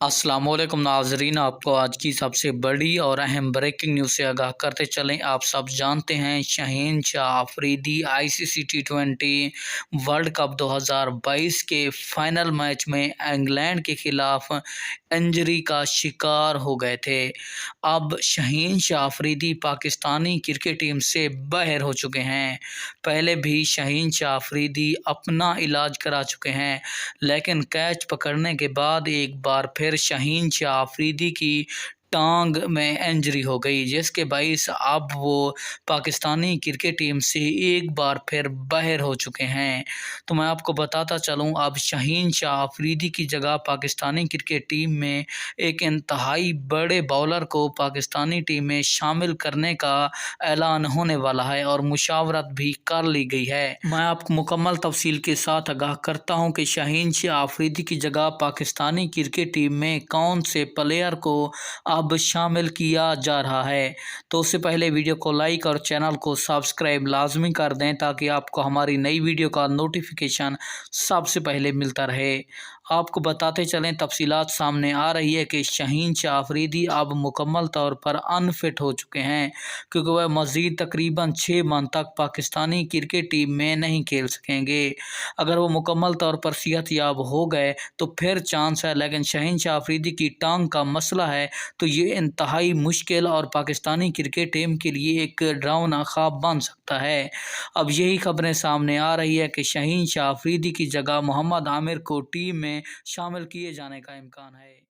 अस्सलाम वालेकुम नाज़रीन, आपको आज की सबसे बड़ी और अहम ब्रेकिंग न्यूज़ से आगाह करते चलें। आप सब जानते हैं शाहीन शाह अफरीदी आईसीसी टी20 वर्ल्ड कप 2022 के फाइनल मैच में इंग्लैंड के खिलाफ इंजरी का शिकार हो गए थे। अब शाहीन शाह अफरीदी पाकिस्तानी क्रिकेट टीम से बाहर हो चुके हैं। पहले भी शाहीन शाह अफरीदी अपना इलाज करा चुके हैं, लेकिन कैच पकड़ने के बाद एक बार फिर शाहीन शाह अफरीदी की टांग में इंजरी हो गई, जिसके बाइस अब वो पाकिस्तानी क्रिकेट टीम से एक बार फिर बाहर हो चुके हैं। तो मैं आपको बताता चलूं, अब शाहीन शाह अफरीदी की जगह पाकिस्तानी क्रिकेट टीम में एक इंतहाई बड़े बॉलर को पाकिस्तानी टीम में शामिल करने का ऐलान होने वाला है और मुशावरत भी कर ली गई है। मैं आपको मुकम्मल तफसील के साथ आगाह करता हूं कि शाहीन शाह अफरीदी की जगह पाकिस्तानी क्रिकेट टीम में कौन से प्लेयर को अब शामिल किया जा रहा है। तो उससे पहले वीडियो को लाइक और चैनल को सब्सक्राइब लाजमी कर दें, ताकि आपको हमारी नई वीडियो का नोटिफिकेशन सबसे पहले मिलता रहे। आपको बताते चलें, तफसीलात सामने आ रही है कि शाहीन शाह अफरीदी अब मुकम्मल तौर पर अनफिट हो चुके हैं, क्योंकि वह मज़ीद तकरीबन 6 माह तक पाकिस्तानी क्रिकेट टीम में नहीं खेल सकेंगे। अगर वो मुकम्मल तौर पर सेहतयाब हो गए तो फिर चांस है, लेकिन शाहीन शाह अफरीदी की टांग का मसला है, तो ये इंतहाई मुश्किल और पाकिस्तानी क्रिकेट टीम के लिए एक डरावना ख्वाब बन सकता है। अब यही खबरें सामने आ रही है कि शाहीन शाह अफरीदी की जगह मोहम्मद आमिर को टीम में शामिल किए जाने का इम्कान है।